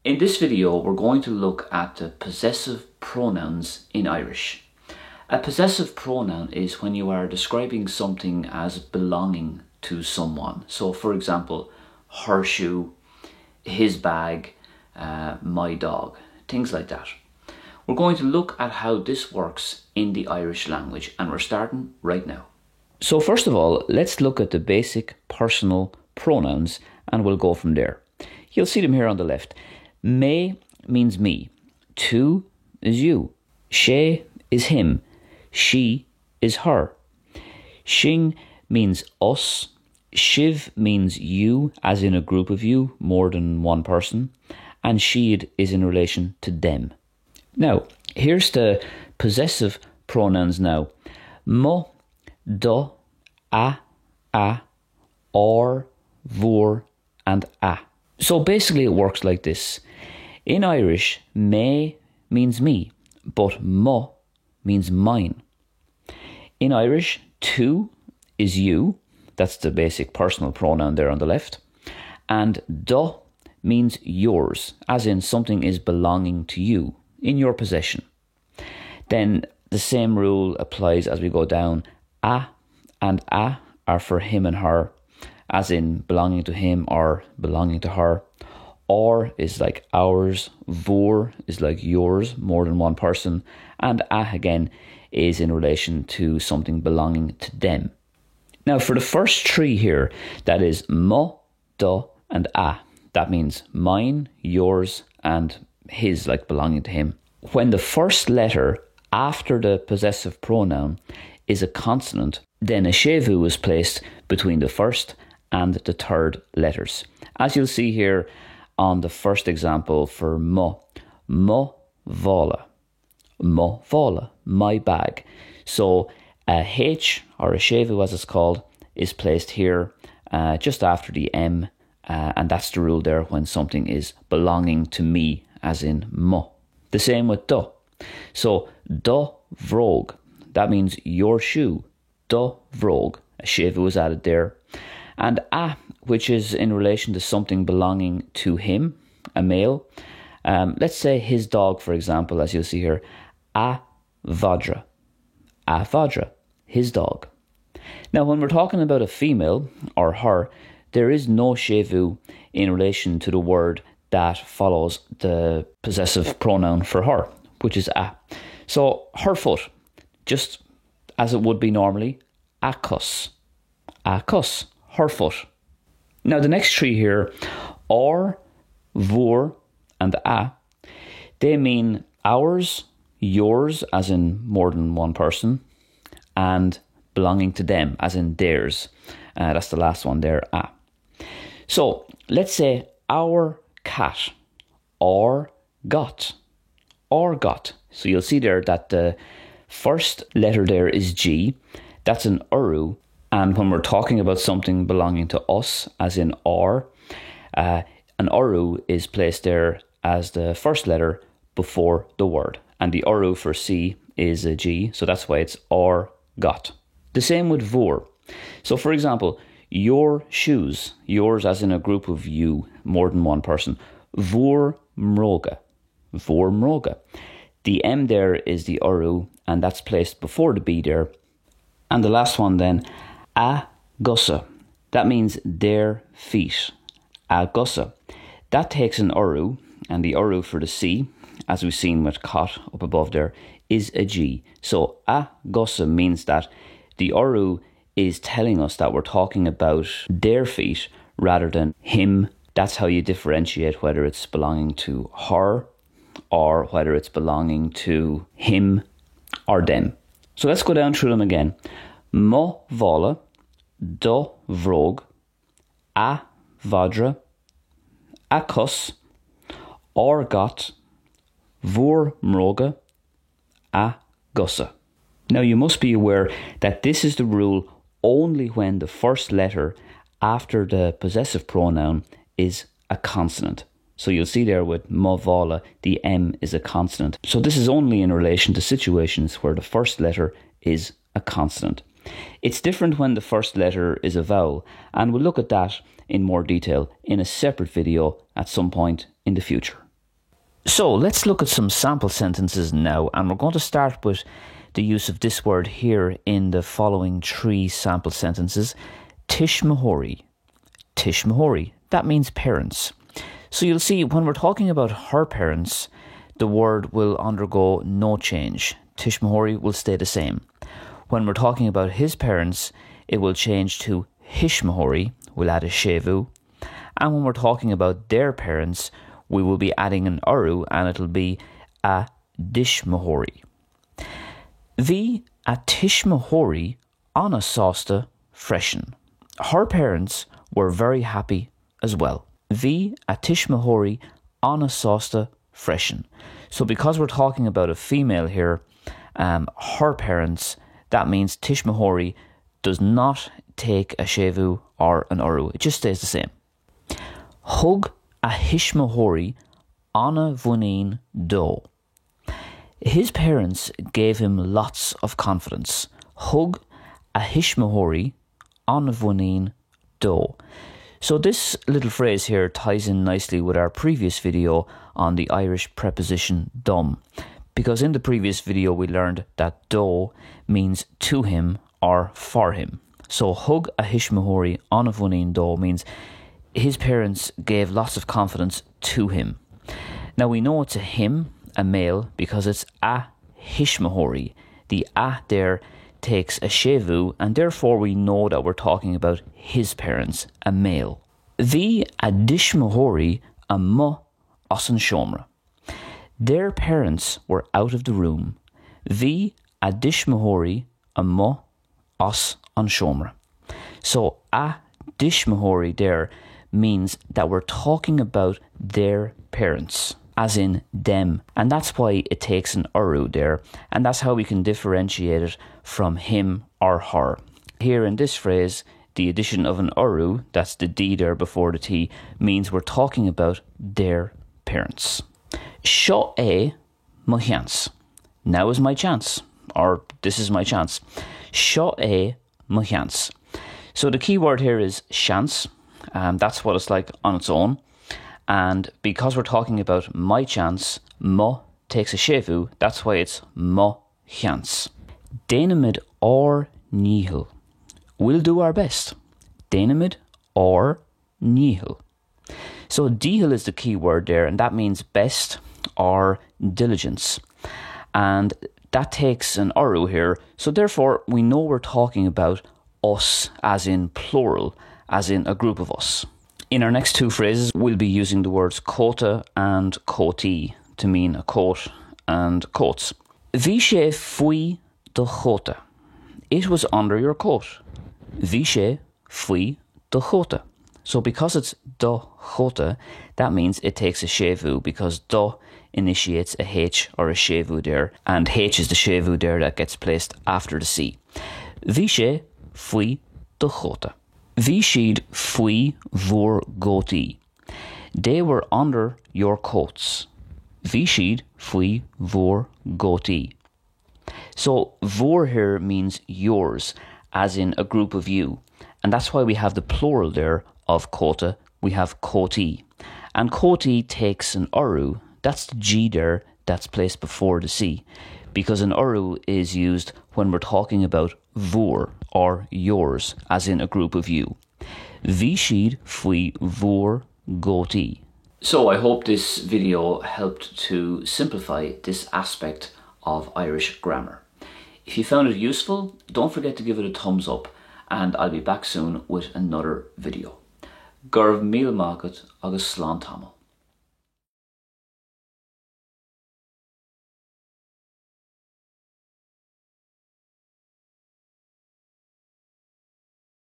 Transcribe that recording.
In this video, we're going to look at the possessive pronouns in Irish. A possessive pronoun is when you are describing something as belonging to someone. So, for example, her shoe, his bag, my dog, things like that. We're going to look at how this works in the Irish language, and we're starting right now. So first of all, let's look at the basic personal pronouns and we'll go from there. You'll see them here on the left. Me means me. Tu is you. She is him. She is her. Shing means us. Shiv means you, as in a group of you, more than one person. And sheed is in relation to them. Now, here's the possessive pronouns now. Mo, do, a, or, vor, and a. So basically it works like this. In Irish, me means me, but mo means mine. In Irish, tu is you. That's the basic personal pronoun there on the left. And do means yours, as in something is belonging to you, in your possession. Then the same rule applies as we go down. A and a are for him and her, as in belonging to him or belonging to her. Or is like ours. Vor is like yours, more than one person. And a again is in relation to something belonging to them. Now for the first three here, that is mo, do, and a. That means mine, yours, and his, like belonging to him. When the first letter after the possessive pronoun is a consonant, then a shevu is placed between the first and the third letters. As you'll see here on the first example for mo vola, my bag. So a H, or a shevu as it's called, is placed here just after the M, and that's the rule there when something is belonging to me, as in mo. The same with do. So do vrog, that means your shoe. Do vrog, a shevu is added there. And a, which is in relation to something belonging to him, a male. Let's say his dog, for example, as you'll see here. A vadra, his dog. Now, when we're talking about a female or her, there is no shevu in relation to the word that follows the possessive pronoun for her, which is a. So her foot, just as it would be normally, a cus, her foot. Now the next three here, or, vor, and a, they mean ours, yours, as in more than one person, and belonging to them, as in theirs. That's the last one there, a. So let's say our cat, or got. So you'll see there that the first letter there is G. That's an uru. And when we're talking about something belonging to us, as in our, an uru is placed there as the first letter before the word. And the uru for C is a G, so that's why it's or got. The same with vor. So for example, your shoes, yours as in a group of you, more than one person. Vor mroga. The M there is the uru, and that's placed before the B there. And the last one then, a gussa. That means their feet. A gussa. That takes an uru, and the uru for the C, as we've seen with cot up above there, is a G. So a gussa means that the uru is telling us that we're talking about their feet rather than him. That's how you differentiate whether it's belonging to her or whether it's belonging to him or them. So let's go down through them again. Mo vola, do vrog, a vadra, a cus, or got, vor mroga, a gussa. Now you must be aware that this is the rule only when the first letter after the possessive pronoun is a consonant. So you'll see there with mo vola, the M is a consonant. So this is only in relation to situations where the first letter is a consonant. It's different when the first letter is a vowel, and we'll look at that in more detail in a separate video at some point in the future. So let's look at some sample sentences now, and we're going to start with the use of this word here in the following 3 sample sentences. Tishmahori. Tishmahori, that means parents. So you'll see when we're talking about her parents, the word will undergo no change. Tishmahori will stay the same. When we're talking about his parents, it will change to Hishmahori, we'll add a shevu. And when we're talking about their parents, we will be adding an uru, and it'll be a dishmahori. Vi a tishmahori anna sasta freshen. Her parents were very happy as well. Vi a tishmahori anna sasta freshen. So because we're talking about a female here, her parents, that means tishmahori does not take a shevu or an uru. It just stays the same. Hug a hishmahori anna vunin do. His parents gave him lots of confidence. Hug a hishmahori anna vunin do. So this little phrase here ties in nicely with our previous video on the Irish preposition dom, because in the previous video we learned that do means to him or for him. So hug a hishmahori anna vunin do means his parents gave lots of confidence to him. Now we know it's a him, a male, because it's a hishmahori. The a there takes a shevu, and therefore we know that we're talking about his parents, a male. Vi a dishmahori a mu os an shomra. Their parents were out of the room. Vi a dishmahori a mu os an shomra. So a dishmahori there means that we're talking about their parents, as in them, and that's why it takes an uru there, and that's how we can differentiate it from him or her. Here in this phrase, the addition of an uru, that's the d there before the t, means we're talking about their parents. Sho e mo chance. Now is my chance, or this is my chance. Sho e mo chance. So the key word here is chance. That's what it's like on its own. And because we're talking about my chance, mo takes a shevu. That's why it's mo chance. Dynamid or nihil. We'll do our best. Dynamid or nihil. So dihil is the key word there, and that means best or diligence. And that takes an uru here. So therefore, we know we're talking about us, as in plural, as in a group of us. In our next 2 phrases, we'll be using the words cota and coti to mean a coat and coats. Vishe fui de chota. It was under your coat. Vishe fui de chota. So because it's de chota, that means it takes a shevu, because do initiates a h or a shevu there, and h is the shevu there that gets placed after the c. Vishe fui de chota. Vishid fui vor goti. They were under your coats. Vishid fui vor goti. So vor here means yours, as in a group of you. And that's why we have the plural there of kota. We have koti. And koti takes an uru. That's the g there that's placed before the c. Because an uru is used when we're talking about vor, or yours, as in a group of you. Vishid fui vor goti. So I hope this video helped to simplify this aspect of Irish grammar. If you found it useful, don't forget to give it a thumbs up, and I'll be back soon with another video. Gurv mil magat agus slán tamil.